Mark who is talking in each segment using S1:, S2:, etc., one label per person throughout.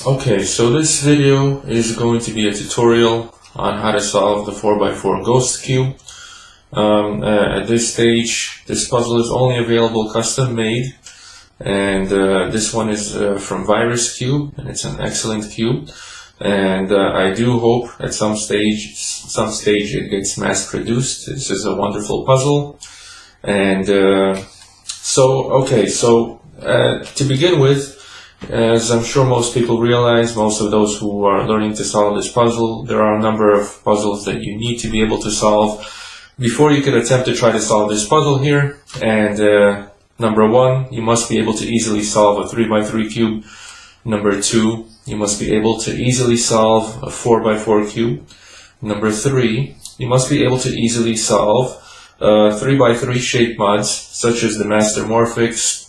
S1: Okay, so this video is going to be a tutorial on how to solve the 4x4 ghost cube. At this stage, this puzzle is only available custom made, and this one is from Virus Cube, and it's an excellent cube. And I do hope at some stage it gets mass produced. This is a wonderful puzzle. And to begin with, as I'm sure most people realize, most of those who are learning to solve this puzzle, there are a number of puzzles that you need to be able to solve before you can attempt to try to solve this puzzle here. And number one, you must be able to easily solve a 3x3 cube. Number two, you must be able to easily solve a 4x4 cube. Number three, you must be able to easily solve 3x3 shape mods, such as the Master Morphics,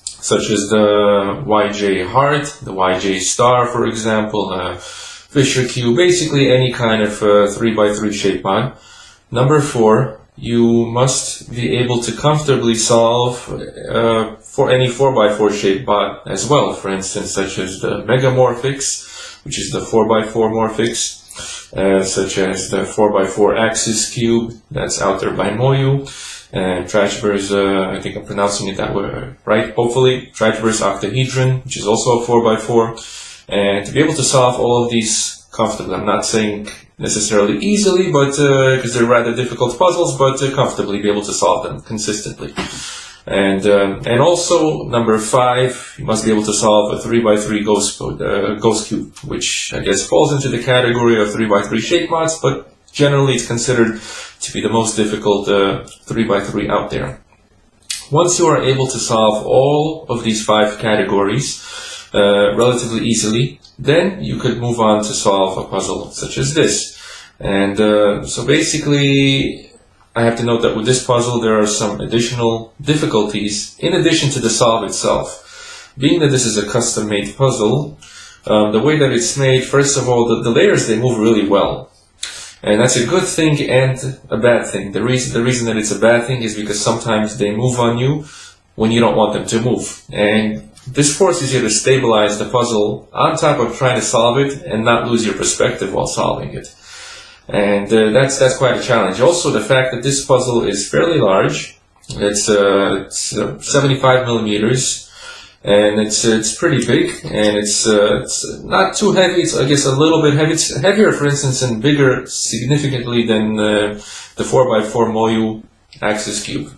S1: such as the YJ Heart, the YJ Star, for example, Fisher Cube, basically any kind of 3x3 shape mod. Number four, you must be able to comfortably solve for any 4x4 shape mod as well, for instance, such as the Mega Morphics, which is the 4x4 Morphics, such as the 4x4 Axis Cube, that's out there by Moyu, and Trashverse, I think I'm pronouncing it that way, right? Hopefully, Trashverse Octahedron, which is also a 4x4, and to be able to solve all of these comfortably, I'm not saying necessarily easily, but because they're rather difficult puzzles, but comfortably be able to solve them consistently. And also, number five, you must be able to solve a 3x3 ghost cube, which I guess falls into the category of 3x3 shape mods, but generally it's considered to be the most difficult 3x3 out there. Once you are able to solve all of these five categories relatively easily, then you could move on to solve a puzzle such as this. And so basically, I have to note that with this puzzle there are some additional difficulties in addition to the solve itself. Being that this is a custom-made puzzle, the way that it's made, first of all, the layers, they move really well. And that's a good thing and a bad thing. The reason that it's a bad thing is because sometimes they move on you when you don't want them to move. And this forces you to stabilize the puzzle on top of trying to solve it and not lose your perspective while solving it. And that's quite a challenge. Also, the fact that this puzzle is fairly large, it's 75 millimeters, and it's pretty big, and it's not too heavy. It's, I guess, a little bit heavy. It's heavier, for instance, and bigger significantly than the 4x4 Moyu Axis Cube.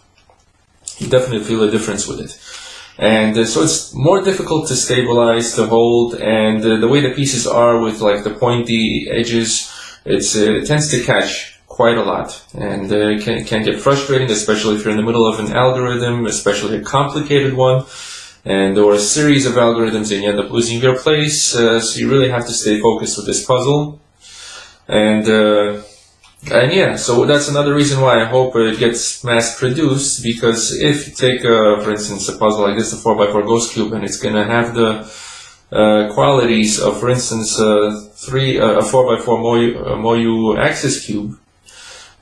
S1: You definitely feel a difference with it. And so it's more difficult to stabilize, to hold, and the way the pieces are with like the pointy edges, it tends to catch quite a lot, and can get frustrating, especially if you're in the middle of an algorithm, especially a complicated one, or a series of algorithms, and you end up losing your place. So you really have to stay focused with this puzzle. And yeah, so that's another reason why I hope it gets mass produced, because if you take, for instance, a puzzle like this, the 4x4 Ghost Cube, and it's going to have the qualities of, for instance, a 4x4 Moyu Axis Cube,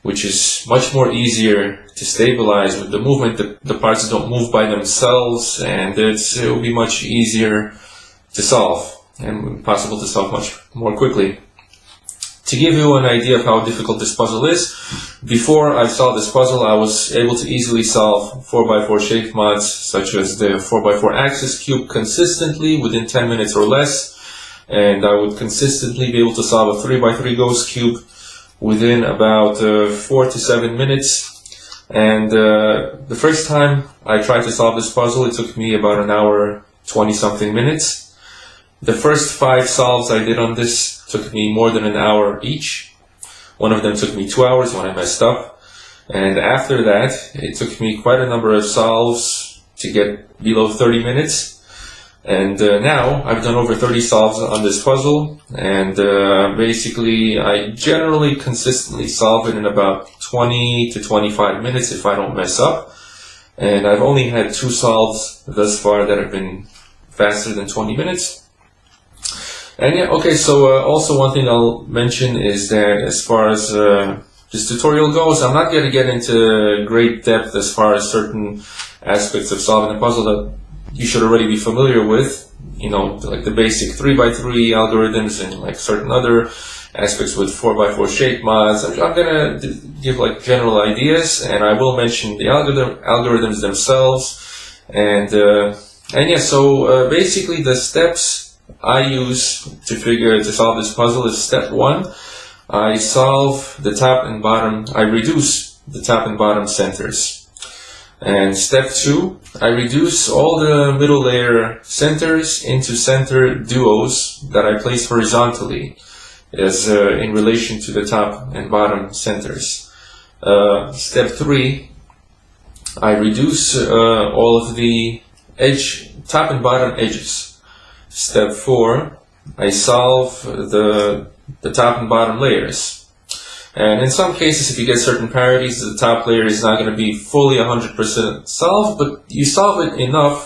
S1: which is much more easier to stabilize with the movement. The parts don't move by themselves, and it will be much easier to solve, and possible to solve much more quickly. To give you an idea of how difficult this puzzle is, before I solved this puzzle, I was able to easily solve 4x4 shape mods, such as the 4x4 Axis Cube, consistently within 10 minutes or less, and I would consistently be able to solve a 3x3 Ghost Cube within about 4 to 7 minutes. And the first time I tried to solve this puzzle, it took me about an hour, 20-something minutes. The first 5 solves I did on this took me more than an hour each. One of them took me 2 hours when I messed up. And after that, it took me quite a number of solves to get below 30 minutes. And now I've done over 30 solves on this puzzle. And basically, I generally consistently solve it in about 20 to 25 minutes if I don't mess up. And I've only had 2 solves thus far that have been faster than 20 minutes. And yeah, okay, so also one thing I'll mention is that as far as this tutorial goes, I'm not going to get into great depth as far as certain aspects of solving a puzzle that you should already be familiar with. you know, like the basic 3x3 algorithms and like certain other aspects with 4x4 shape mods. I'm gonna give like general ideas, and I will mention the algorithms themselves. And yeah, so basically the steps I use to solve this puzzle is: step 1, I solve the top and bottom, I reduce the top and bottom centers. And step 2, I reduce all the middle layer centers into center duos that I place horizontally as in relation to the top and bottom centers. Step 3, I reduce all of the top and bottom edges. Step 4, I solve the top and bottom layers. And in some cases, if you get certain parities, the top layer is not going to be fully 100% solved, but you solve it enough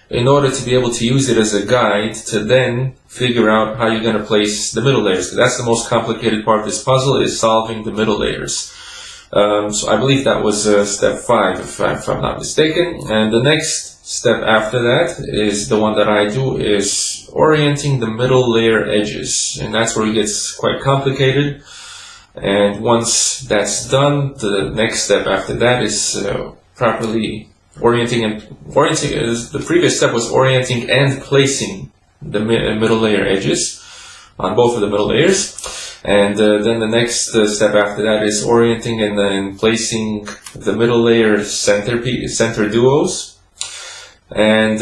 S1: in order to be able to use it as a guide to then figure out how you're going to place the middle layers. That's the most complicated part of this puzzle, is solving the middle layers. So I believe that was step 5, if I'm not mistaken. And the next step after that is the one that I do, is orienting the middle layer edges. And that's where it gets quite complicated. And once that's done, the next step after that is properly orienting. The previous step was orienting and placing the middle layer edges on both of the middle layers. And then the next step after that is orienting and then placing the middle layer center duos. And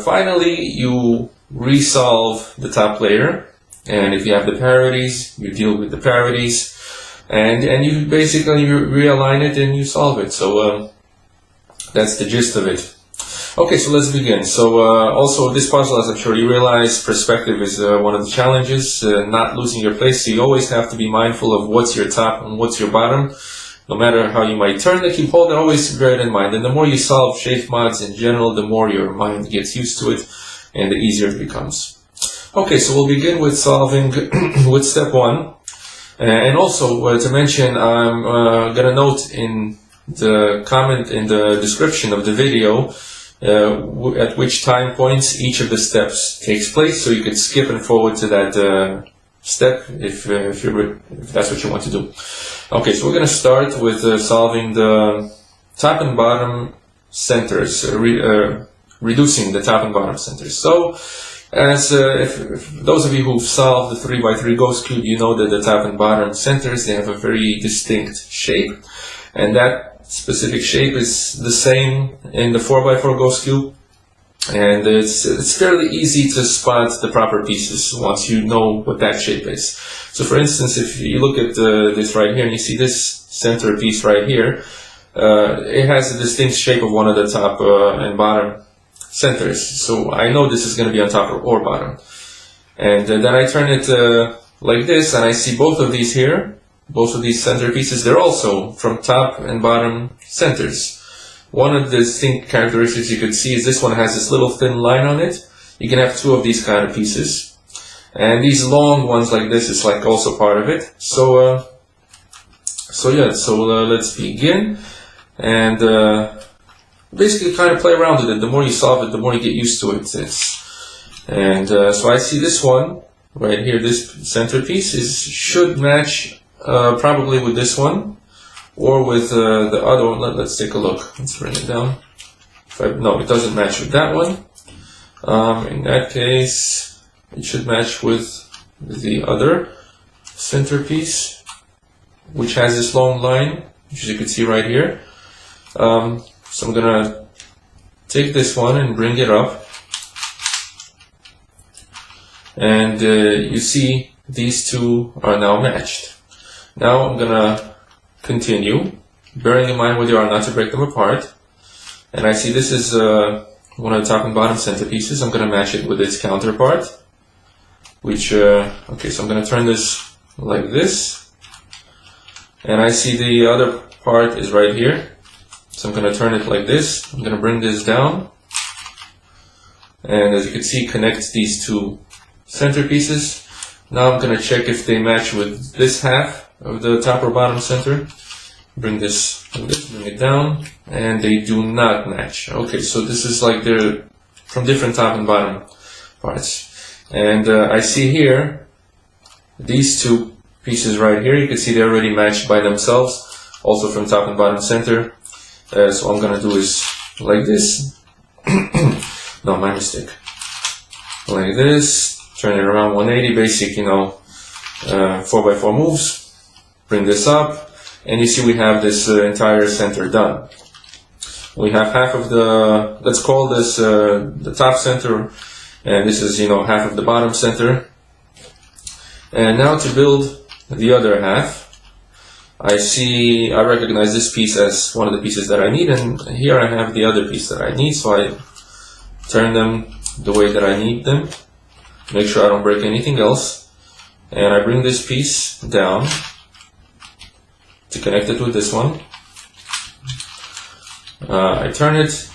S1: finally, you resolve the top layer. And if you have the parities, you deal with the parities. And you basically realign it and you solve it. So that's the gist of it. Okay, so let's begin. So also this puzzle, as I'm sure you realize, perspective is one of the challenges, not losing your place. So you always have to be mindful of what's your top and what's your bottom. No matter how you might turn the cube holder, always bear it in mind. And the more you solve shape mods in general, the more your mind gets used to it and the easier it becomes. Okay, so we'll begin with solving with step 1. And also to mention, I'm gonna note in the comment in the description of the video at which time points each of the steps takes place, so you can skip and forward to that step if that's what you want to do. Okay, so we're gonna start with solving the top and bottom centers, reducing the top and bottom centers. So, as if those of you who've solved the 3x3 ghost cube, you know that the top and bottom centers, they have a very distinct shape, and that specific shape is the same in the 4x4 ghost cube, and it's fairly easy to spot the proper pieces once you know what that shape is. So for instance, if you look at this right here and you see this center piece right here, it has a distinct shape of one of the top and bottom centers, so I know this is going to be on top or bottom. And then I turn it like this, and I see both of these here, both of these center pieces, they're also from top and bottom centers. One of the distinct characteristics you could see is this one has this little thin line on it. You can have 2 of these kind of pieces, and these long ones like this is like also part of it. So let's begin, and basically kind of play around with it. The more you solve it, the more you get used to it. So I see this one right here, this centerpiece should match probably with this one, or with the other one. Let's take a look. Let's bring it down. No, it doesn't match with that one. In that case, it should match with the other centerpiece, which has this long line, which you can see right here. So I'm gonna take this one and bring it up, and you see these 2 are now matched. Now I'm gonna continue, bearing in mind where they are, not to break them apart. And I see this is one of the top and bottom centerpieces. I'm gonna match it with its counterpart, which okay, so I'm gonna turn this like this, and I see the other part is right here. So I'm going to turn it like this. I'm going to bring this down, and as you can see, connect these 2 centerpieces. Now I'm going to check if they match with this half of the top or bottom center. Bring this like this, bring it down, and they do not match. Okay, so this is like they're from different top and bottom parts. And I see here these two pieces right here. You can see they're already matched by themselves, also from top and bottom center. So what I'm gonna do is like this. No, my mistake. Like this, turn it around 180, basic, 4x4 moves. Bring this up, and you see we have this entire center done. We have half of the, let's call this the top center, and this is, half of the bottom center. And now to build the other half, I recognize this piece as one of the pieces that I need, and here I have the other piece that I need, so I turn them the way that I need them, make sure I don't break anything else, and I bring this piece down to connect it with this one. I turn it,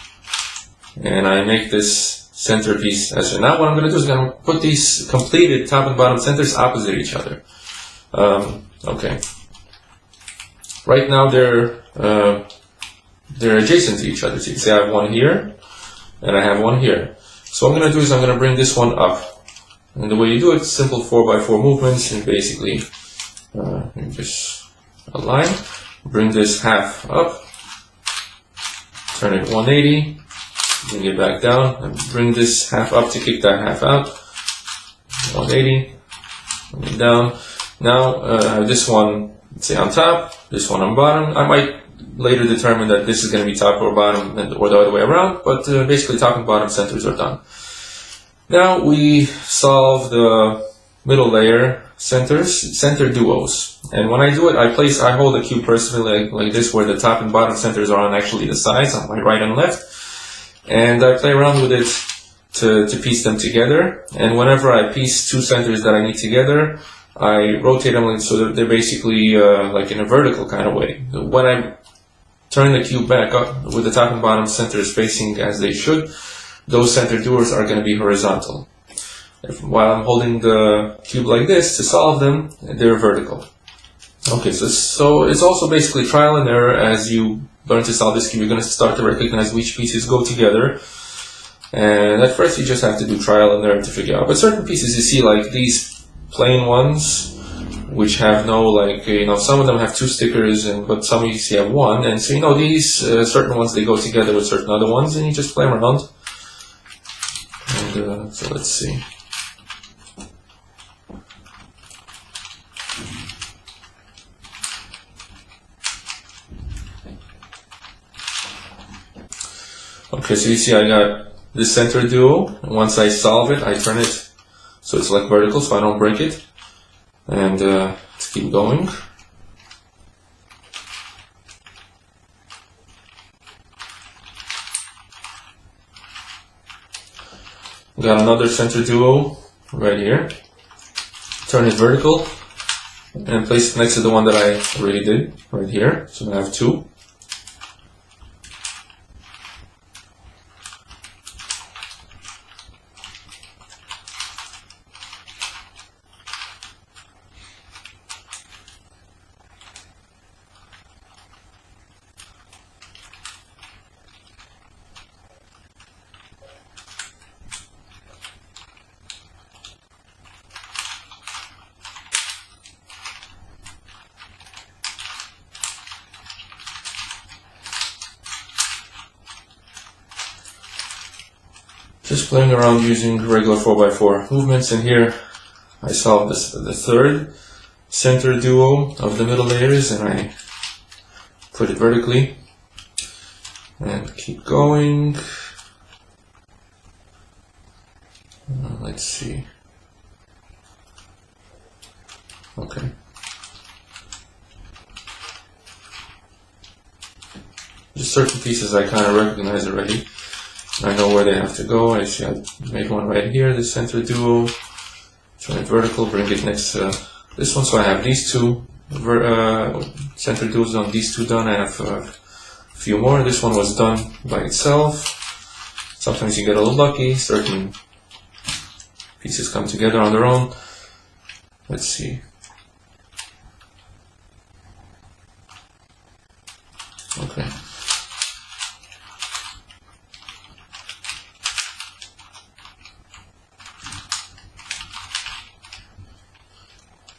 S1: and I make this center piece as well. Now what I'm going to do is I'm going to put these completed top and bottom centers opposite each other. Okay. Right now they're adjacent to each other. So you can see I have one here, and I have one here. So what I'm going to do is I'm going to bring this one up. And the way you do it, simple 4x4 movements, and basically you just align, bring this half up, turn it 180, bring it back down, and bring this half up to kick that half out, 180, bring it down. Now I have this one, let's say on top, this one on bottom. I might later determine that this is going to be top or bottom or the other way around, but basically top and bottom centers are done. Now we solve the middle layer centers, center duos. And when I do it, I hold the cube personally like this, where the top and bottom centers are on actually the sides, on my right and left. And I play around with it to piece them together. And whenever I piece two centers that I need together, I rotate them so that they're basically like in a vertical kind of way. When I turn the cube back up with the top and bottom centers facing as they should, those center duos are going to be horizontal. While I'm holding the cube like this to solve them, they're vertical. Okay, so it's also basically trial and error. As you learn to solve this cube, you're going to start to recognize which pieces go together. And at first you just have to do trial and error to figure out. But certain pieces you see, like these plain ones, which have no, some of them have two stickers, but some you see have one. And so, these certain ones, they go together with certain other ones, and you just play around. And so let's see. Okay, so you see I got this center duo, and once I solve it, I turn it so it's like vertical, so I don't break it. And let's keep going. Got another center duo right here. Turn it vertical and place it next to the one that I already did right here. So I have two. Just playing around using regular 4x4 movements, and here I solved the third center duo of the middle layers, and I put it vertically and keep going. Let's see. Okay. Just certain pieces I kind of recognize already. I know where they have to go. I see I made one right here, the center duo. Turn it vertical, bring it next to this one. So I have these two center duos on, these two done. I have a few more. This one was done by itself. Sometimes you get a little lucky. Certain pieces come together on their own. Let's see. Okay.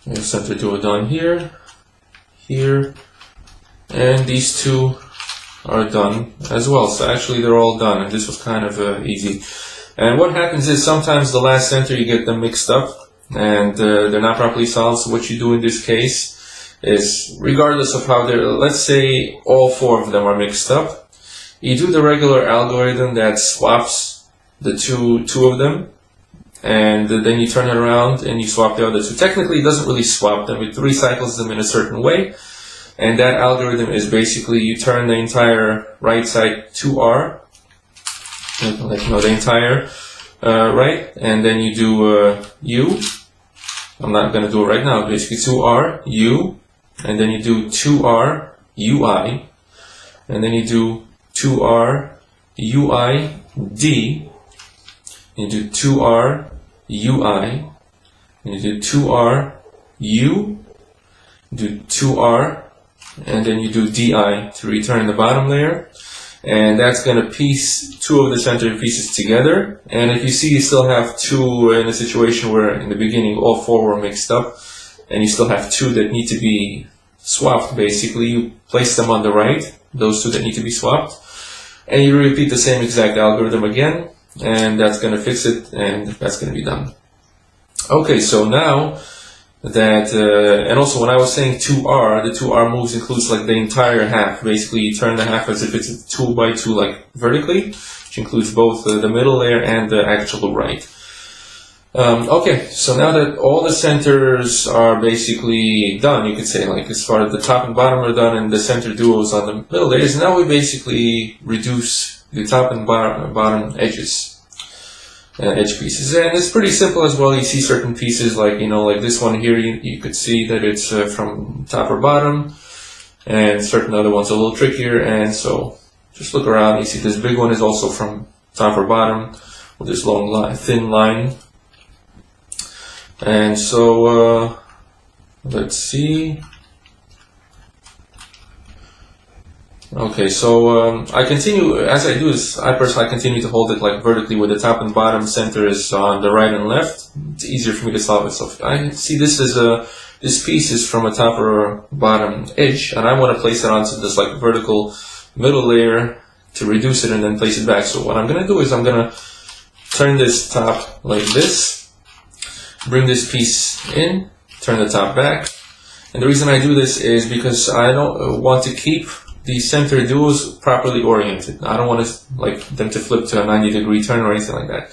S1: We have center duo done here, here, and these two are done as well. So actually they're all done, and this was kind of easy. And what happens is sometimes the last center you get them mixed up and they're not properly solved. So what you do in this case is, regardless of how they're, let's say all four of them are mixed up, you do the regular algorithm that swaps the two of them, and then you turn it around and you swap the other two. Technically it doesn't really swap them, it recycles them in a certain way. And that algorithm is basically you turn the entire right side 2R, like, you know, the entire right, and then you do U. I'm not going to do it right now. Basically 2R, U, and then you do 2R, UI, and then you do 2R, UI, D, you do 2R, UI, and you do 2R, U, do 2R, and then you do DI to return the bottom layer. And that's going to piece two of the center pieces together. And if you see you still have two in a situation where in the beginning all four were mixed up, and you still have two that need to be swapped, basically you place them on the right, those two that need to be swapped, and you repeat the same exact algorithm again, and that's going to fix it, and that's going to be done. Okay, so now that, and also when I was saying 2R, the 2R moves includes like the entire half. Basically you turn the half as if it's a 2 by 2 like vertically, which includes both the middle layer and the actual right. Okay, so now that all the centers are basically done, you could say, like as far as the top and bottom are done and the center duos on the middle layers, now we basically reduce the top and bottom edges. Edge pieces, and it's pretty simple as well. You see certain pieces like, you know, like this one here, you could see that it's from top or bottom, and certain other ones are a little trickier, and so just look around. You see this big one is also from top or bottom with this long line, thin line. And so let's see. Okay, so I continue, as I do this, I personally continue to hold it like vertically where the top and bottom center is on the right and left. It's easier for me to solve it. So I see this is this piece is from a top or bottom edge, and I want to place it onto this like vertical middle layer to reduce it and then place it back. So what I'm going to do is I'm going to turn this top like this, bring this piece in, turn the top back. And the reason I do this is because I don't want to keep the center duos properly oriented. I don't want like them to flip to a 90-degree turn or anything like that.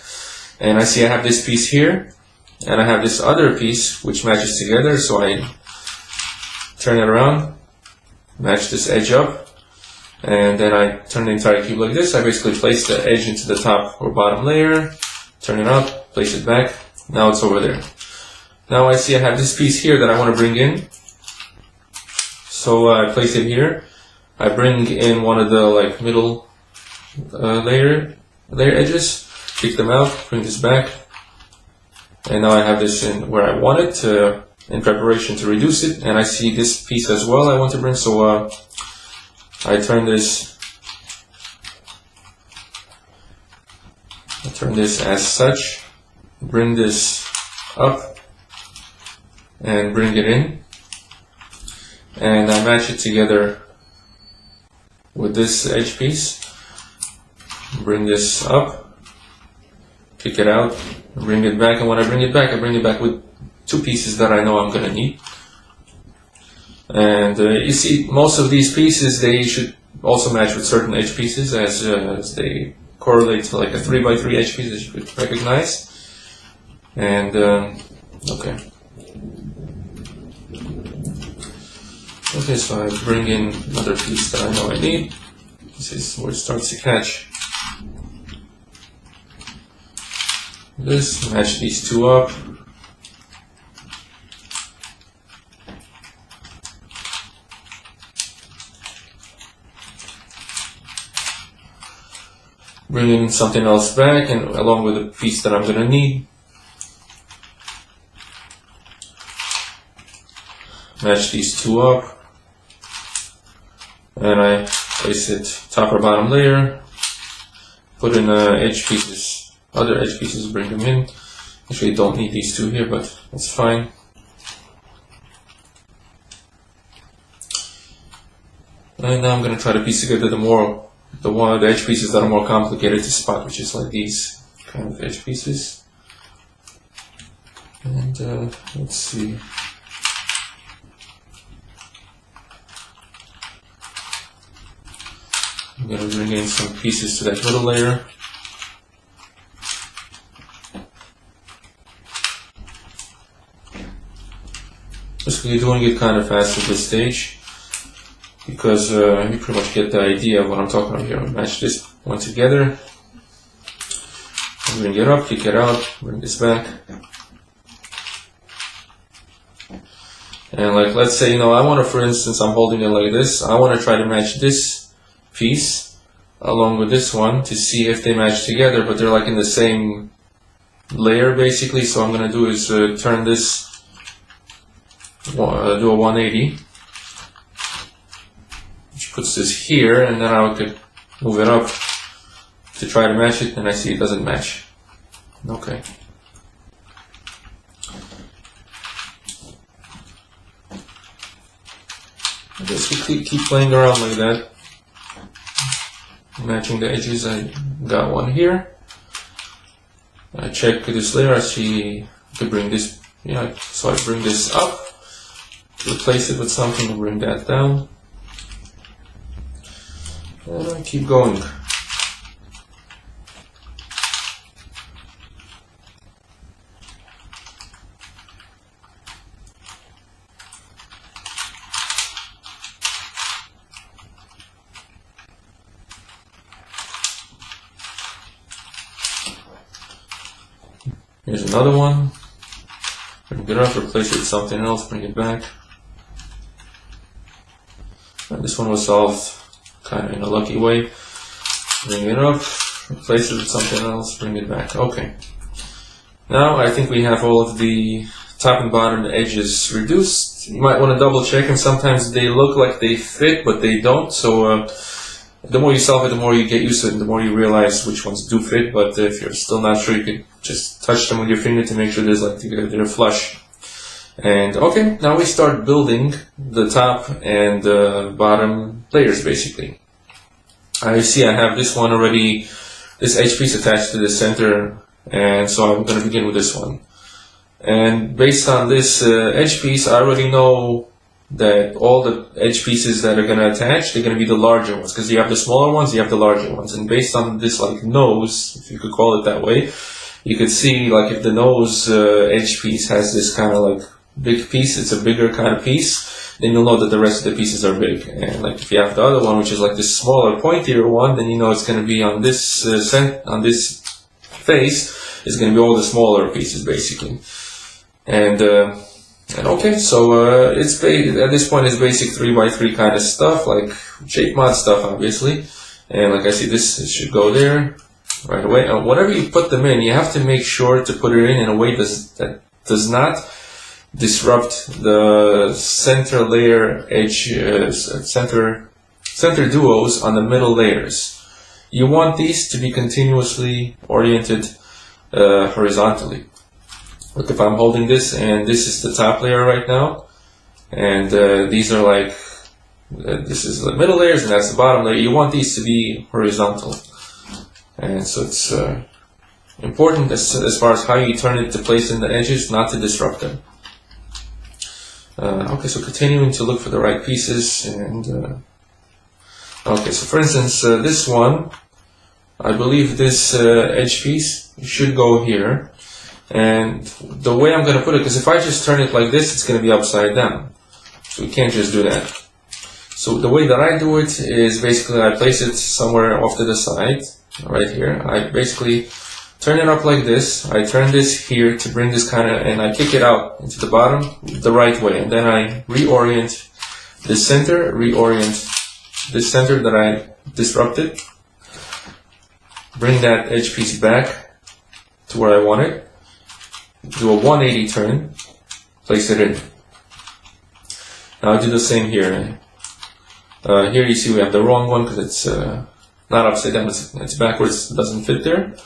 S1: And I see I have this piece here, and I have this other piece which matches together, so I turn it around, match this edge up, and then I turn the entire cube like this. I basically place the edge into the top or bottom layer, turn it up, place it back. Now it's over there. Now I see I have this piece here that I want to bring in. So I place it here. I bring in one of the like middle layer edges, kick them out, bring this back, and now I have this in where I want it in preparation to reduce it. And I see this piece as well I want to bring, so I turn this as such, bring this up and bring it in, and I match it together with this edge piece, bring this up, kick it out, bring it back, and when I bring it back with two pieces that I know I'm going to need. And you see most of these pieces, they should also match with certain edge pieces as they correlate to like a 3 by 3 edge piece that you could recognize. And okay. Okay, so I bring in another piece that I know I need. This is where it starts to catch. This, match these two up. Bring in something else back, and along with the piece that I'm going to need. Match these two up. And I place it top or bottom layer, put in edge pieces, other edge pieces, bring them in. Actually don't need these two here, but that's fine. And now I'm going to try to piece together the edge pieces that are more complicated to spot, which is like these kind of edge pieces. And let's see. I'm going to bring in some pieces to that middle layer. Basically doing it kind of fast at this stage, because you pretty much get the idea of what I'm talking about here. I'll match this one together, bring it up, kick it out, bring this back. And like, let's say, I want to, for instance, I'm holding it like this. I want to try to match this piece along with this one to see if they match together, but they're like in the same layer basically. So what I'm going to do is turn this, do a 180, which puts this here, and then I could move it up to try to match it, and I see it doesn't match. Okay. I guess we keep playing around like that, matching the edges. I got one here. I check this layer. I see I could bring this, so I bring this up, replace it with something to bring that down, and I keep going. Here's another one. Bring it up, replace it with something else, bring it back. And this one was solved kind of in a lucky way. Bring it up, replace it with something else, bring it back. Okay. Now I think we have all of the top and bottom edges reduced. You might want to double check, and sometimes they look like they fit, but they don't. So the more you solve it, the more you get used to it, and the more you realize which ones do fit. But if you're still not sure, you could just touch them with your finger to make sure they're flush. And okay, now we start building the top and bottom layers basically. I see I have this one already, this edge piece attached to the center, and so I'm going to begin with this one. And based on this edge piece, I already know that all the edge pieces that are going to attach, they're going to be the larger ones, because you have the smaller ones, you have the larger ones. And based on this like nose, if you could call it that way, you could see like if the nose edge piece has this kind of like big piece, it's a bigger kind of piece, then you'll know that the rest of the pieces are big. And like if you have the other one, which is like this smaller, pointier one, then you know it's going to be on this on this face, it's going to be all the smaller pieces basically. And okay, so it's at this point it's basic 3x3 kind of stuff, like shape mod stuff obviously. And like I see this, it should go there right away. And whatever you put them in, you have to make sure to put it in a way that does not disrupt the center layer edge, center duos on the middle layers. You want these to be continuously oriented horizontally. Look, if I'm holding this, and this is the top layer right now, and these are like, this is the middle layers, and that's the bottom layer. You want these to be horizontal. And so it's important as far as how you turn it to place in the edges, not to disrupt them. Okay, so continuing to look for the right pieces, and okay, so for instance, this one, I believe this edge piece should go here. And the way I'm going to put it, because if I just turn it like this, it's going to be upside down. So we can't just do that. So the way that I do it is basically I place it somewhere off to the side, right here. I basically turn it up like this. I turn this here to bring this kind of, and I kick it out into the bottom the right way. And then I reorient the center, reorient this center that I disrupted. Bring that edge piece back to where I want it. Do a 180 turn, place it in. Now I do the same here. Here you see we have the wrong one because it's not upside down, it's backwards, it doesn't fit there.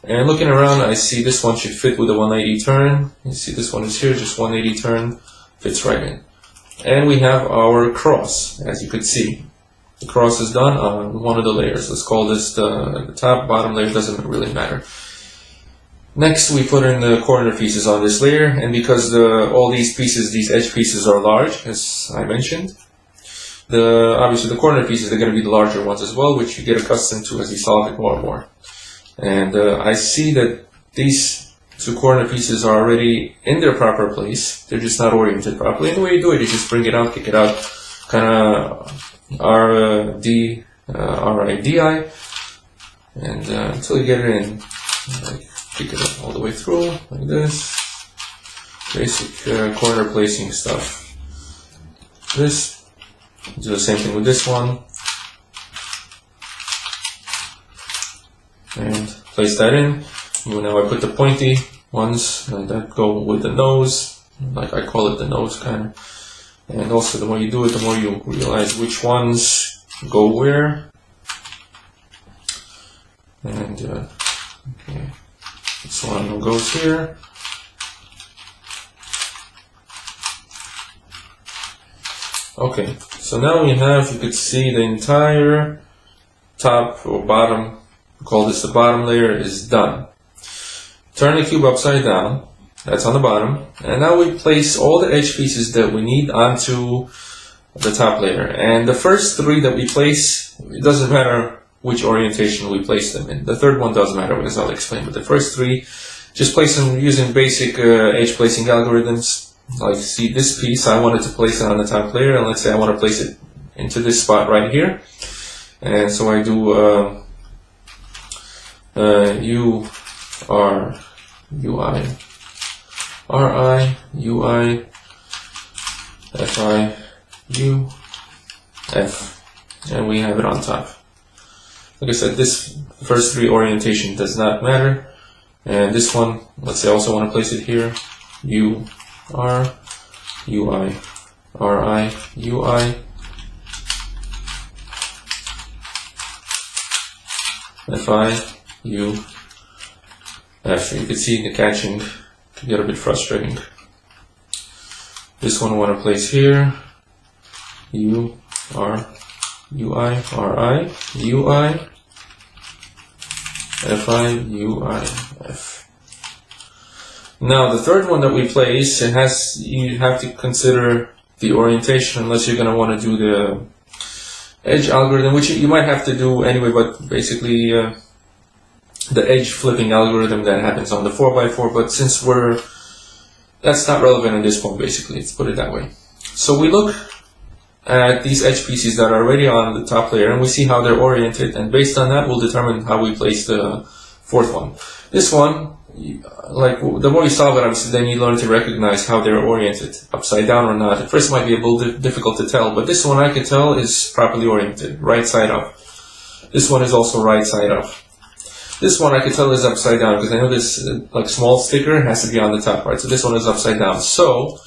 S1: And looking around, I see this one should fit with a 180 turn. You see this one is here, just 180 turn, fits right in. And we have our cross, as you could see. the cross is done on one of the layers. Let's call this the top, bottom layer, doesn't really matter. Next, we put in the corner pieces on this layer, and because all these pieces, these edge pieces are large, as I mentioned, obviously the corner pieces are going to be the larger ones as well, which you get accustomed to as you solve it more and more. And I see that these two corner pieces are already in their proper place. They're just not oriented properly. And the way you do it is just bring it out, kick it out, kind of R-D, R-I-D-I, and until you get it in. Like, kick it up all the way through, like this. Basic corner placing stuff. This. Do the same thing with this one. And place that in. Now I put the pointy ones that go with the nose. Like I call it the nose kind of. And also the more you do it, the more you realize which ones go where. And okay. This one goes here. Okay, so now we have, you could see the entire top or bottom, we call this the bottom layer, is done. Turn the cube upside down, that's on the bottom, and now we place all the edge pieces that we need onto the top layer. And the first three that we place, it doesn't matter which orientation we place them in. The third one doesn't matter, as I'll explain, but the first three, just place them using basic edge placing algorithms. Like, see this piece, I wanted to place it on the top layer, and let's say I want to place it into this spot right here. And so I do U, R, U, I, R, I, U, I, F, I, U, F, and we have it on top. Like I said, this first three orientation does not matter. And this one, let's say I also want to place it here, U, R, U, I, R, I, U, I, F, I, U, F. You can see the catching can get a bit frustrating. This one I want to place here, U, R, U, I, R, I, U, I, F, I, U, I, F. Now the third one that we place, you have to consider the orientation unless you're going to want to do the edge algorithm, which you might have to do anyway, but basically the edge flipping algorithm that happens on the 4x4, but since that's not relevant at this point, basically, let's put it that way. So we look at these edge pieces that are already on the top layer and we see how they're oriented, and based on that we'll determine how we place the fourth one. This one, like, the more you solve it, obviously, then you learn to recognize how they're oriented, upside down or not. At first it might be a little difficult to tell, but this one I can tell is properly oriented, right side up. This one is also right side up. This one I can tell is upside down, because I know this like small sticker has to be on the top, right? So this one is upside down. So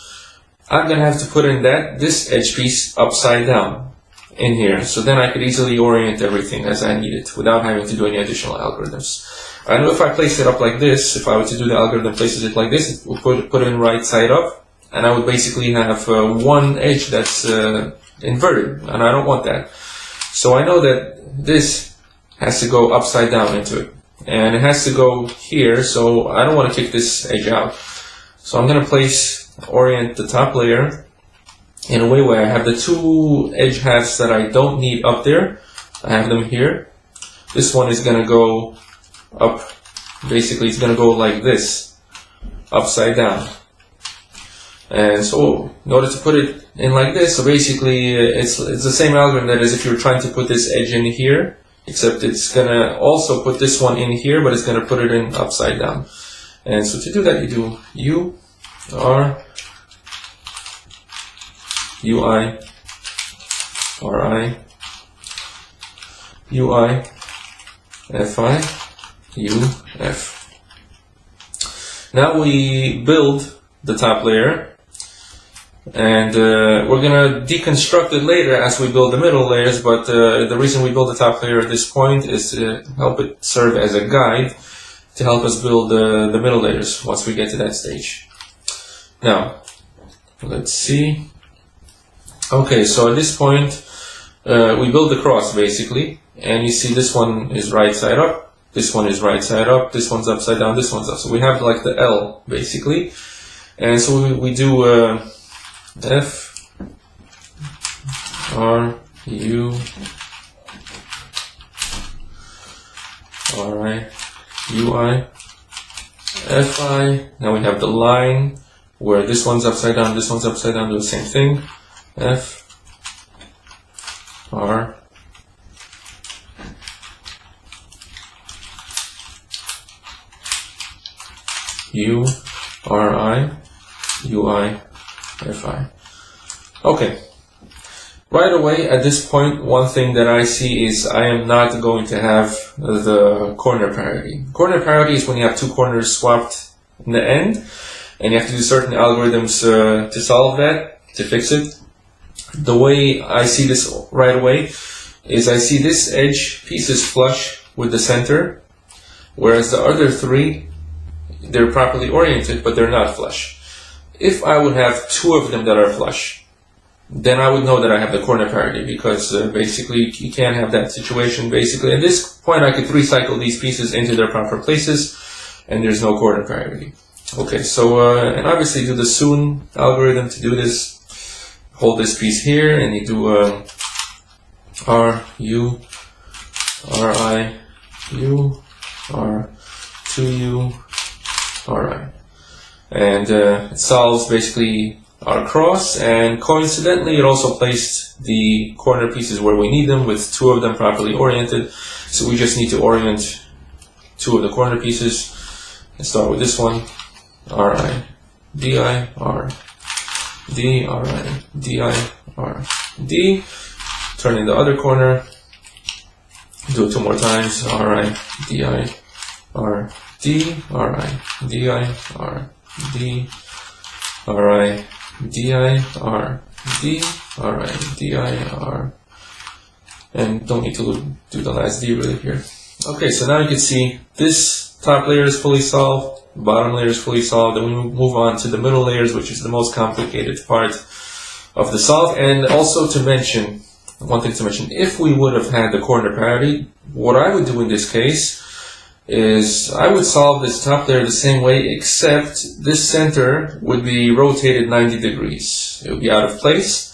S1: I'm going to have to put in this edge piece upside down in here. So then I could easily orient everything as I need it without having to do any additional algorithms. I know if I place it up like this, if I were to do the algorithm places it like this, it will put it in right side up, and I would basically have one edge that's inverted, and I don't want that. So I know that this has to go upside down into it, and it has to go here, so I don't want to kick this edge out. So I'm going to orient the top layer in a way where I have the two edge halves that I don't need up there. I have them here. This one is going to go up, basically it's going to go like this, upside down. And so in order to put it in like this, so basically it's the same algorithm that is if you're trying to put this edge in here, except it's going to also put this one in here, but it's going to put it in upside down. And so to do that you do U, R, U, I, R, I, U, I, F, I, U, F. Now we build the top layer, and we're going to deconstruct it later as we build the middle layers, but the reason we build the top layer at this point is to help it serve as a guide to help us build the middle layers once we get to that stage. Now, let's see. Okay, so at this point, we build the cross basically, and you see this one is right side up, this one is right side up, this one's upside down, this one's up. So we have like the L basically, and so we do F R U R I U I F I. Now we have the line where this one's upside down, this one's upside down, do the same thing. F R U R I U I F I. Okay. Right away at this point, one thing that I see is I am not going to have the corner parity. Corner parity is when you have two corners swapped in the end, and you have to do certain algorithms to solve that, to fix it. The way I see this right away is I see this edge piece is flush with the center, whereas the other three, they're properly oriented, but they're not flush. If I would have two of them that are flush, then I would know that I have the corner parity, because basically you can't have that situation. Basically at this point I could recycle these pieces into their proper places and there's no corner parity. Okay, so and obviously do the soon algorithm to do this. Hold this piece here and you do R U R I U R 2U R I, and it solves basically our cross, and coincidentally it also placed the corner pieces where we need them, with two of them properly oriented. So we just need to orient two of the corner pieces and start with this one, RI DI R D RI DI R D. Turn in the other corner, do it two more times, RI DI R D RI DI R D RI DI R D RI DI R, and don't need to do the last D really here. Okay, so now you can see this top layer is fully solved, bottom layer is fully solved, and we move on to the middle layers, which is the most complicated part of the solve. And also to mention, one thing to mention, if we would have had the corner parity, what I would do in this case is I would solve this top layer the same way, except this center would be rotated 90 degrees. It would be out of place,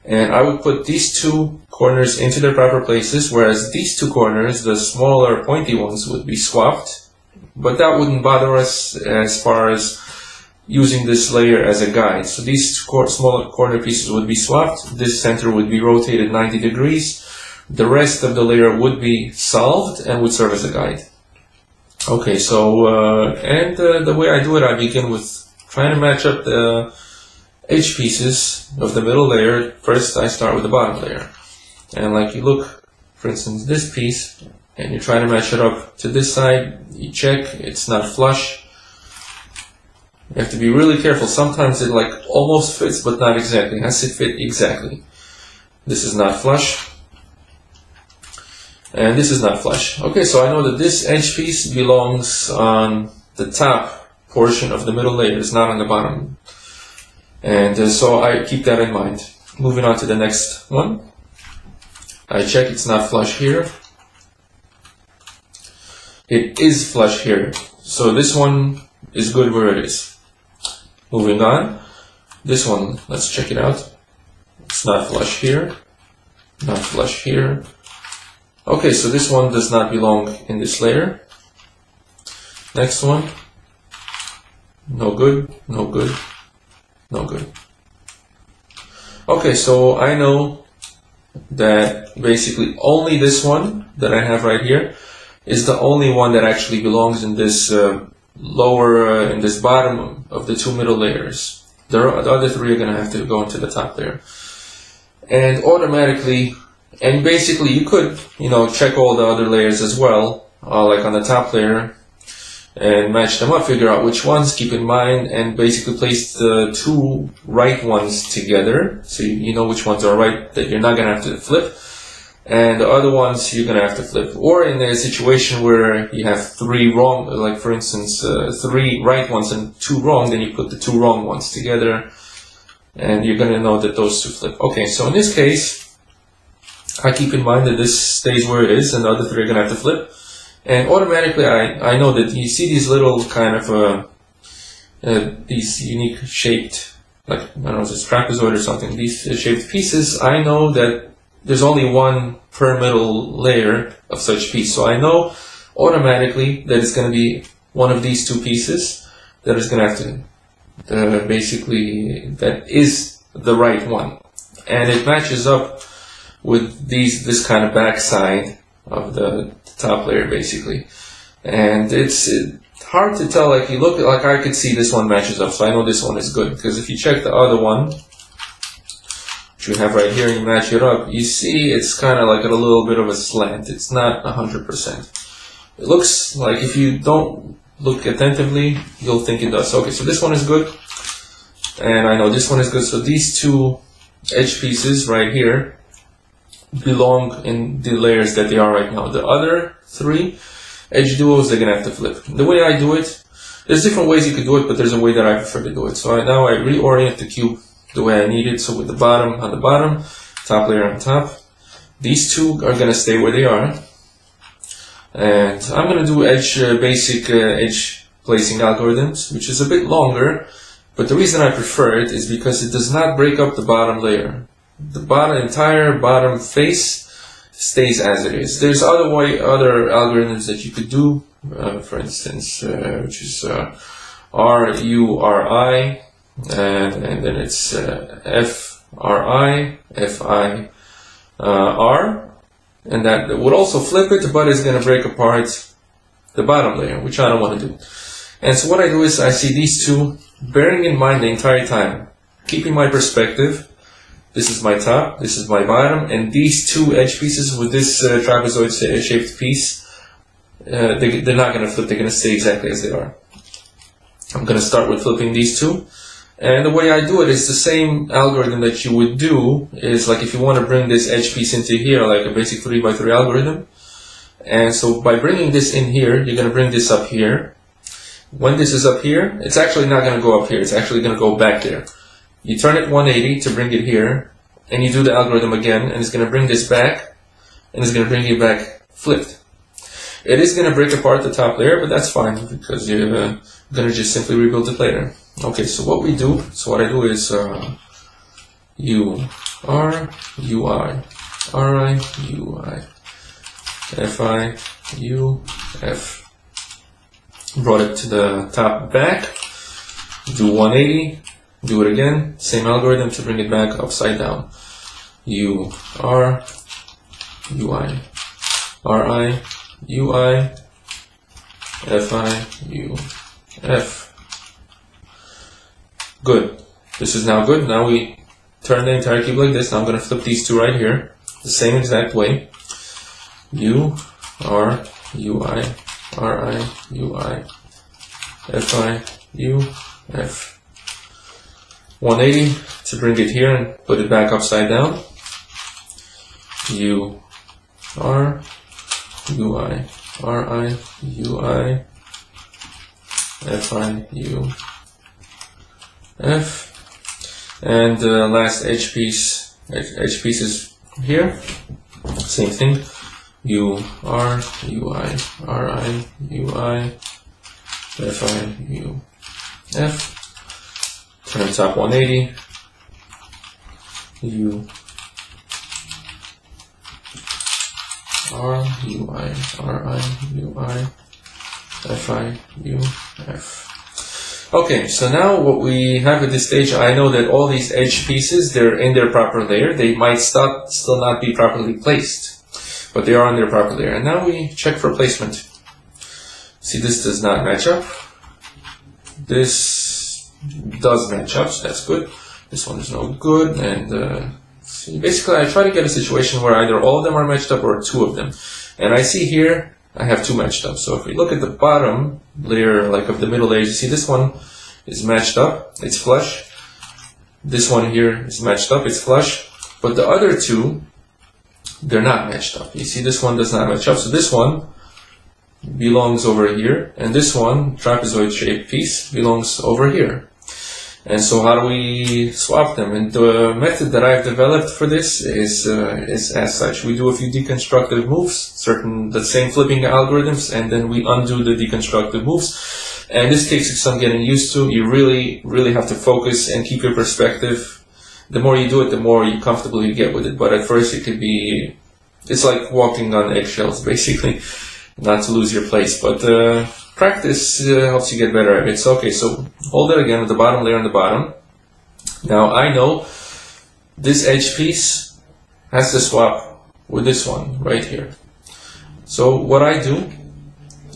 S1: and I would put these two corners into their proper places, whereas these two corners, the smaller pointy ones, would be swapped. But that wouldn't bother us as far as using this layer as a guide. So these smaller corner pieces would be swapped, this center would be rotated 90 degrees, the rest of the layer would be solved and would serve as a guide. Okay, so, the way I do it, I begin with trying to match up the edge pieces of the middle layer. First, I start with the bottom layer. And like you look, for instance, this piece, and you try to match it up to this side, you check, it's not flush. You have to be really careful. Sometimes it like almost fits, but not exactly. It has to fit exactly. This is not flush. And this is not flush. Okay, so I know that this edge piece belongs on the top portion of the middle layer, it's not on the bottom. And so I keep that in mind. Moving on to the next one. I check it's not flush here. It is flush here. So this one is good where it is. Moving on. This one, let's check it out. It's not flush here. Not flush here. Okay, so this one does not belong in this layer. Next one. No good, no good, no good. Okay, so I know that basically only this one that I have right here is the only one that actually belongs in this in this bottom of the two middle layers. The other three are going to have to go into the top layer. And automatically, and basically you could, check all the other layers as well, like on the top layer, and match them up, figure out which ones, keep in mind, and basically place the two right ones together, so you know which ones are right, that you're not going to have to flip, and the other ones you're going to have to flip. Or in a situation where you have three wrong, like for instance, three right ones and two wrong, then you put the two wrong ones together, and you're going to know that those two flip. Okay, so in this case, I keep in mind that this stays where it is and the other three are going to have to flip. And automatically I know that you see these little kind of these unique shaped, like, I don't know, it's a trapezoid or something, these shaped pieces. I know that there's only one per middle layer of such piece. So I know automatically that it's going to be one of these two pieces that is going to have to, basically, that is the right one. And it matches up with this kind of backside of the top layer, basically. And it's hard to tell, like, you look at, like, I could see this one matches up, so I know this one is good. Because if you check the other one, which we have right here, and you match it up, you see it's kind of like a little bit of a slant. It's not 100%. It looks like, if you don't look attentively, you'll think it does. Okay, so this one is good, and I know this one is good. So these two edge pieces right here belong in the layers that they are right now. The other three edge duos, they're gonna have to flip. The way I do it, there's different ways you could do it, but there's a way that I prefer to do it. So now I reorient the cube the way I need it. So with the bottom on the bottom, top layer on top, these two are gonna stay where they are. And I'm gonna do basic edge placing algorithms, which is a bit longer, but the reason I prefer it is because it does not break up the bottom layer. The entire bottom face stays as it is. There's other algorithms that you could do, for instance, which is RURI, and then it's FRI, FIR, and that would also flip it, but it's going to break apart the bottom layer, which I don't want to do. And so what I do is I see these two, bearing in mind the entire time, keeping my perspective. This is my top, this is my bottom, and these two edge pieces with this trapezoid shaped piece, they're not going to flip, they're going to stay exactly as they are. I'm going to start with flipping these two. And the way I do it is the same algorithm that you would do, is like if you want to bring this edge piece into here, like a basic 3x3 algorithm. And so by bringing this in here, you're going to bring this up here. When this is up here, it's actually not going to go up here, it's actually going to go back there. You turn it 180 to bring it here, and you do the algorithm again, and it's going to bring this back, and it's going to bring it back flipped. It is going to break apart the top layer, but that's fine, because you're going to just simply rebuild it later. Okay, so what I do is U, R, U, I, R, I, U, I, F, I, U, F. Brought it to the top back, do 180, do it again, same algorithm to bring it back upside down. U, R, U, I, R, I, U, I, F, I, U, F. Good. This is now good. Now we turn the entire cube like this. Now I'm going to flip these two right here, the same exact way. U, R, U, I, R, I, U, I, F, I, U, F. 180 to bring it here and put it back upside down. U, R, U, I, R, I, U, I, F, I, U, F. And the last edge piece is here. Same thing. U, R, U, I, R, I, U, I, F, I, U, F. Turn top 180. U, R, U, I, R, I, U, I, F, I, U, F. Okay, so now what we have at this stage, I know that all these edge pieces, they're in their proper layer. They might still not be properly placed, but they are in their proper layer. And now we check for placement. See, this does not match up. This does match up, so that's good. This one is no good, and see, basically I try to get a situation where either all of them are matched up or two of them. And I see here, I have two matched up. So if we look at the bottom layer, like of the middle layers, you see this one is matched up, it's flush. This one here is matched up, it's flush. But the other two, they're not matched up. You see this one does not match up. So this one belongs over here, and this one, trapezoid shaped piece, belongs over here. And so how do we swap them? And the method that I've developed for this is as such. We do a few deconstructive moves, the same flipping algorithms, and then we undo the deconstructive moves. And this takes some getting used to. You really, really have to focus and keep your perspective. The more you do it, the more comfortable you get with it. But at first it's like walking on eggshells, basically, not to lose your place. But practice helps you get better at it. So, okay, so hold it again with the bottom layer on the bottom. Now I know this edge piece has to swap with this one right here. So what I do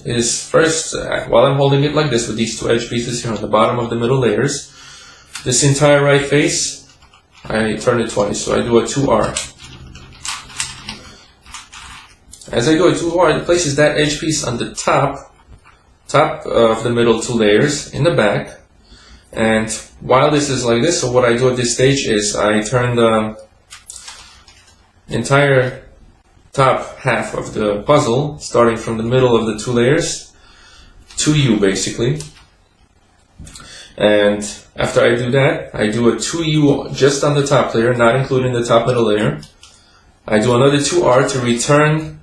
S1: is first, while I'm holding it like this with these two edge pieces here on the bottom of the middle layers, this entire right face, I turn it twice. So I do a 2R. As I do a 2R, it places that edge piece on the top of the middle two layers in the back. And while this is like this, so what I do at this stage is I turn the entire top half of the puzzle, starting from the middle of the two layers, to U basically. And after I do that, I do a 2U just on the top layer, not including the top middle layer. I do another 2R to return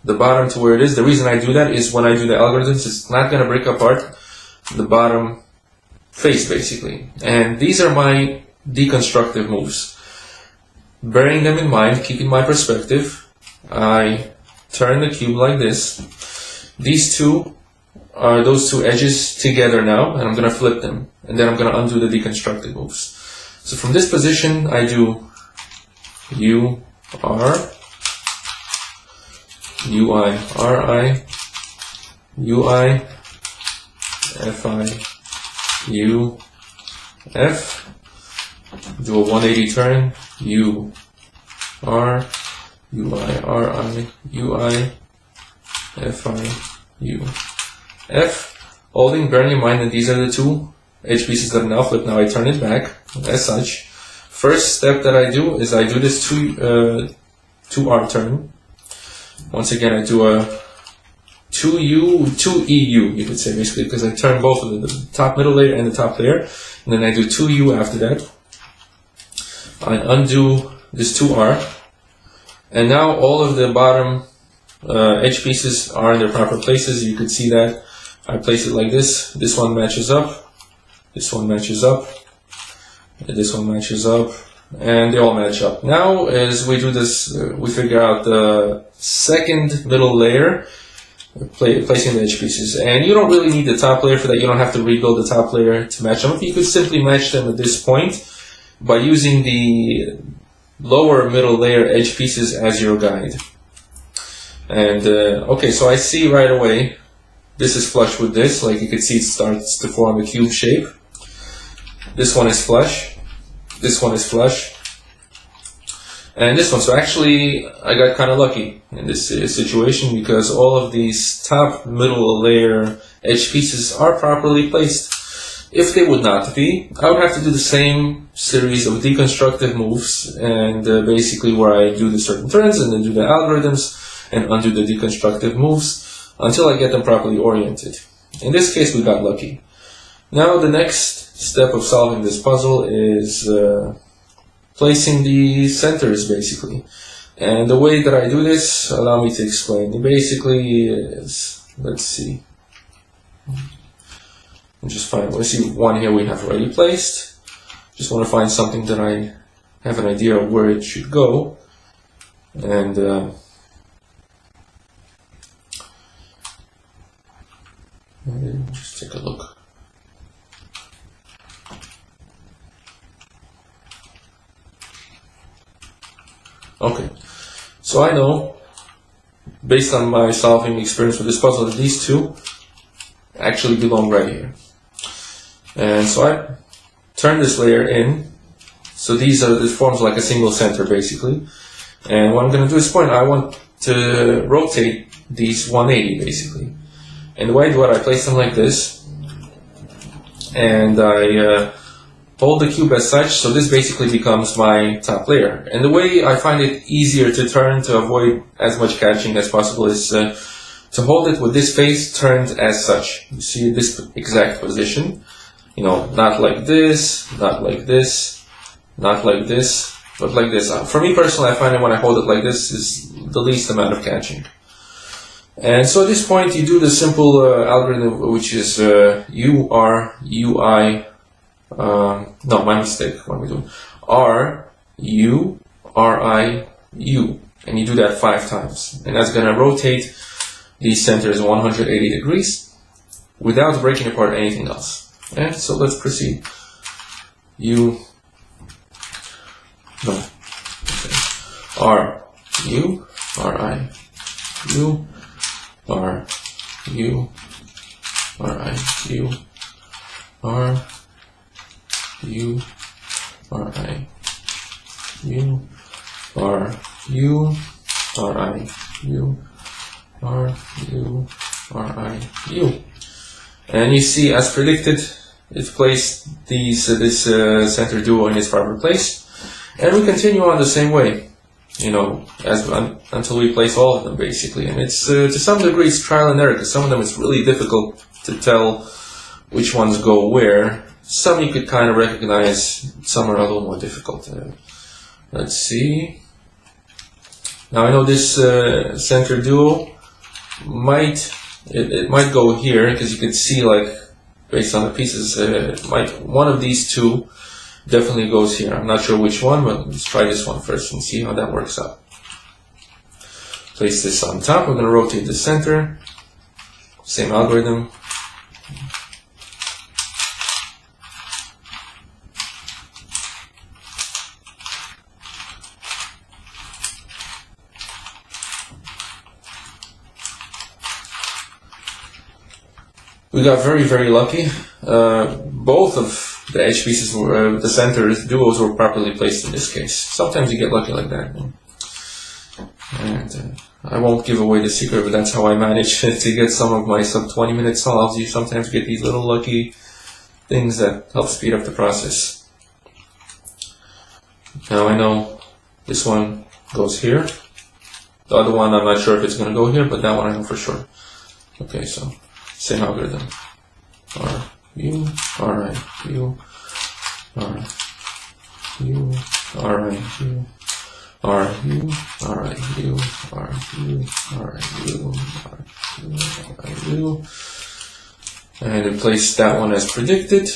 S1: the bottom to where it is. The reason I do that is when I do the algorithms, it's not going to break apart the bottom face basically. And these are my deconstructive moves. Bearing them in mind, keeping my perspective, I turn the cube like this. These two are those two edges together now, and I'm going to flip them. And then I'm going to undo the deconstructive moves. So from this position, I do U, R, UI, RI, UI, FI, U, F, do a 180 turn, U, R, UI, RI, UI, FI, U, F, holding, bearing in mind that these are the two edge pieces that are now flipped. Now I turn it back as such. First step that I do is I do this 2R turn. Once again, I do a 2EU, you could say basically, because I turn both of them, the top middle layer and the top layer, and then I do 2U after that. I undo this 2R, and now all of the bottom edge pieces are in their proper places. You could see that I place it like this. This one matches up, this one matches up, and this one matches up, and they all match up. Now, as we do this, we figure out the second middle layer, placing the edge pieces. And you don't really need the top layer for that. You don't have to rebuild the top layer to match them up. You could simply match them at this point by using the lower middle layer edge pieces as your guide. And okay, so I see right away this is flush with this. Like you can see, it starts to form a cube shape. This one is flush. This one is flush. And this one. So actually, I got kind of lucky in this situation because all of these top middle layer edge pieces are properly placed. If they would not be, I would have to do the same series of deconstructive moves, and basically where I do the certain turns and then do the algorithms and undo the deconstructive moves until I get them properly oriented. In this case, we got lucky. Now the next step of solving this puzzle is placing the centers basically. And the way that I do this, allow me to explain. It basically is, let's see. Just find, let's see, one here we have already placed. Just want to find something that I have an idea of where it should go. And just take a look. Okay, so I know, based on my solving experience with this puzzle, that these two actually belong right here. And so I turn this layer in, so this forms like a single center basically. And what I'm going to do is I want to rotate these 180 basically. And the way I do it, I place them like this, and I hold the cube as such, so this basically becomes my top layer. And the way I find it easier to turn to avoid as much catching as possible is to hold it with this face turned as such. You see this exact position. You know, not like this, not like this, not like this, but like this. For me personally, I find that when I hold it like this is the least amount of catching. And so at this point, you do the simple algorithm, which is U, R, U, I, no, my mistake, what am I doing? R, U, R, I, U. And you do that 5 times. And that's going to rotate these centers 180 degrees without breaking apart anything else. And so let's proceed. U, no, okay. R, U, R, I, U, R, U, R, I, U, R, U, R, I, U, R, U, R, I, U, R, U, R, I, U. And you see, as predicted, it's placed these this center duo in its proper place. And we continue on the same way, you know, until we place all of them, basically. And it's to some degree it's trial and error, because some of them it's really difficult to tell which ones go where. Some you could kind of recognize, some are a little more difficult. Let's see. Now I know this center duo might go here, because you can see, like, based on the pieces, one of these two definitely goes here. I'm not sure which one, but let's try this one first and see how that works out. Place this on top. We're going to rotate the center. Same algorithm. We got very, very lucky. Both of the edge pieces, the center duos were properly placed in this case. Sometimes you get lucky like that. And I won't give away the secret, but that's how I manage to get some of my sub 20 minute solves. You sometimes get these little lucky things that help speed up the process. Now I know this one goes here. The other one I'm not sure if it's going to go here, but that one I know for sure. Okay, so same algorithm. R, U, R, I, U, R, U, R, I, U, R, U, R, I, U, R, U, R, I, U, R, U, R, I, U. And we placed that one as predicted.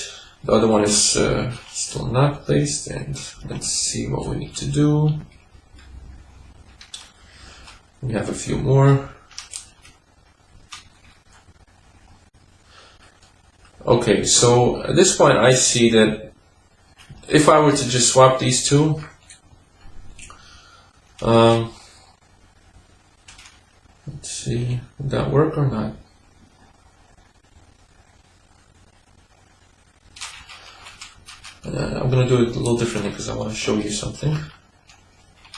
S1: The other one is still not placed, and let's see what we need to do. We have a few more. Okay, so at this point I see that if I were to just swap these two, let's see, would that work or not? I'm going to do it a little differently because I want to show you something.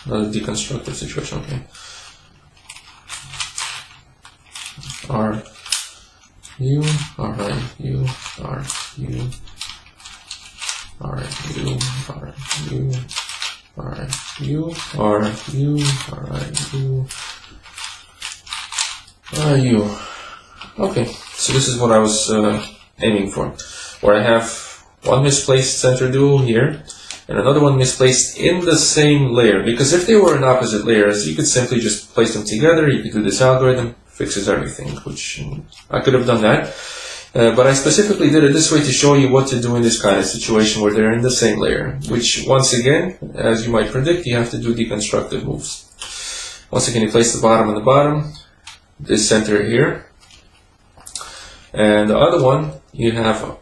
S1: Another deconstructive situation, okay. R, U, R, I, U, R, U, R, I, U, R, U, R, I, U, R, U, R, I, U, R, U. Okay, so this is what I was aiming for, where I have one misplaced center duo here, and another one misplaced in the same layer, because if they were in opposite layers, you could simply just place them together. You could do this algorithm, fixes everything, which I could have done that. But I specifically did it this way to show you what to do in this kind of situation where they're in the same layer, which once again, as you might predict, you have to do deconstructive moves. Once again, you place the bottom on the bottom, this center here, and the other one you have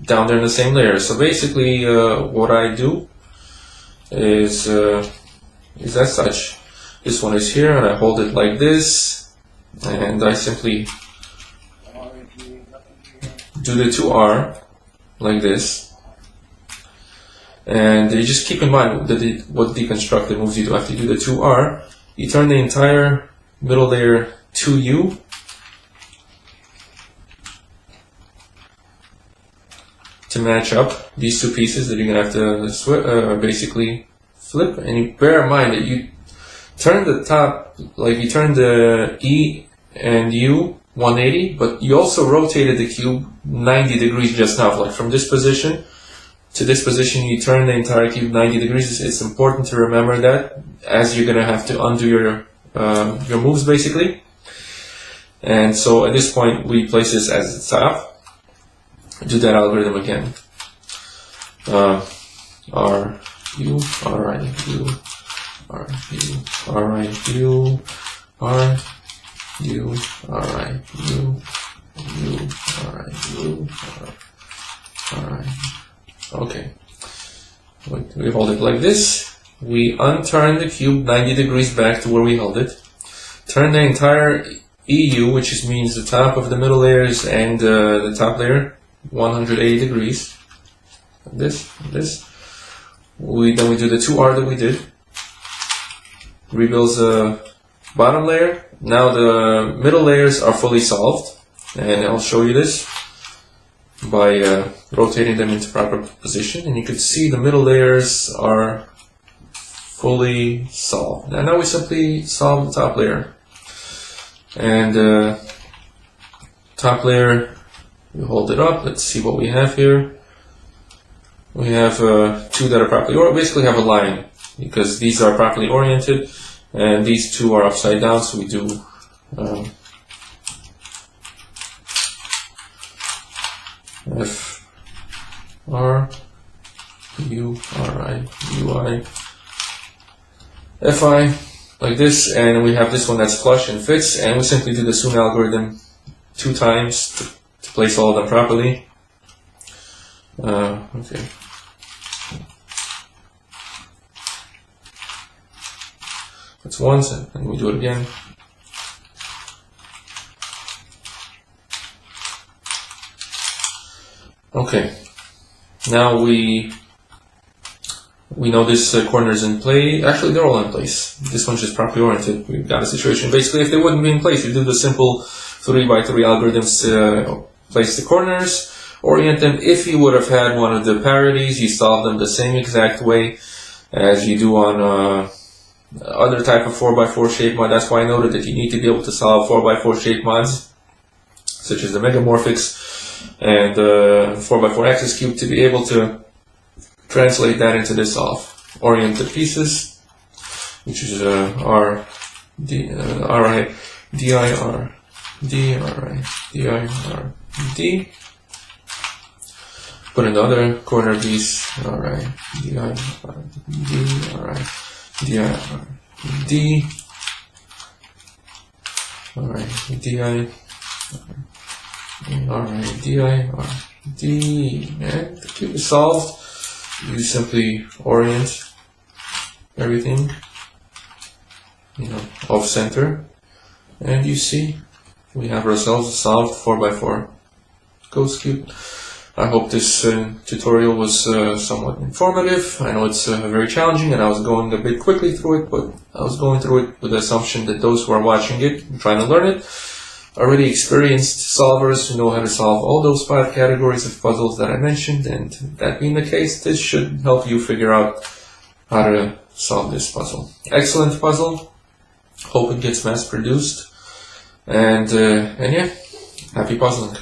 S1: down there in the same layer. So basically what I do is as such. This one is here and I hold it like this, and I simply do the 2R like this, and you just keep in mind what deconstructive moves you do. After you do the 2R, you turn the entire middle layer to U, to match up these two pieces that you're going to have to basically flip. And you bear in mind that you turn the top, like you turn the E and U 180, but you also rotated the cube 90 degrees just now. Like from this position to this position, you turn the entire cube 90 degrees. It's important to remember that, as you're going to have to undo your moves basically. And so at this point, we place this as the top. Do that algorithm again. R, U, R, I, U, R, U, R, I, U, R, U, R, I, U, U, R, I, U, R, I. Okay. We hold it like this. We unturn the cube 90 degrees back to where we held it. Turn the entire EU, which means the top of the middle layers and the top layer, 180 degrees. This. Then we do the 2R that we did. Rebuilds the bottom layer. Now the middle layers are fully solved, and I'll show you this by rotating them into proper position, and you can see the middle layers are fully solved. And now we simply solve the top layer. And top layer, we hold it up. Let's see what we have here. We have two that are properly, or basically have a line, because these are properly oriented, and these two are upside down. So we do F R U R I U I F I, like this, and we have this one that's flush and fits, and we simply do the Soon algorithm 2 times to place all of them properly. Okay. That's once, and we do it again. Okay. Now we know this corner is in play. Actually, they're all in place. This one's just properly oriented. We've got a situation. Basically, if they wouldn't be in place, you do the simple 3x3 algorithms to place the corners, orient them. If you would have had one of the parities, you solve them the same exact way as you do on other type of 4x4 shape mod. That's why I noted that you need to be able to solve 4x4 shape mods, such as the Megamorphics and 4x4 axis cube, to be able to translate that into this oriented pieces, which is R, D, R, I, D, I, R, D, R, I, D, I, R, D. Put another corner piece, R, I, D, I, R, D, R, I, D, I, R, D, R, I, D, I, R, I, D, I, R, D, and the cube is solved. You simply orient everything, off center, and you see we have ourselves a solved 4x4 ghost cube. I hope this tutorial was somewhat informative. I know it's very challenging, and I was going a bit quickly through it, but I was going through it with the assumption that those who are watching it and trying to learn it already experienced solvers who know how to solve all those 5 categories of puzzles that I mentioned, and that being the case, this should help you figure out how to solve this puzzle. Excellent puzzle. Hope it gets mass produced, and yeah, happy puzzling.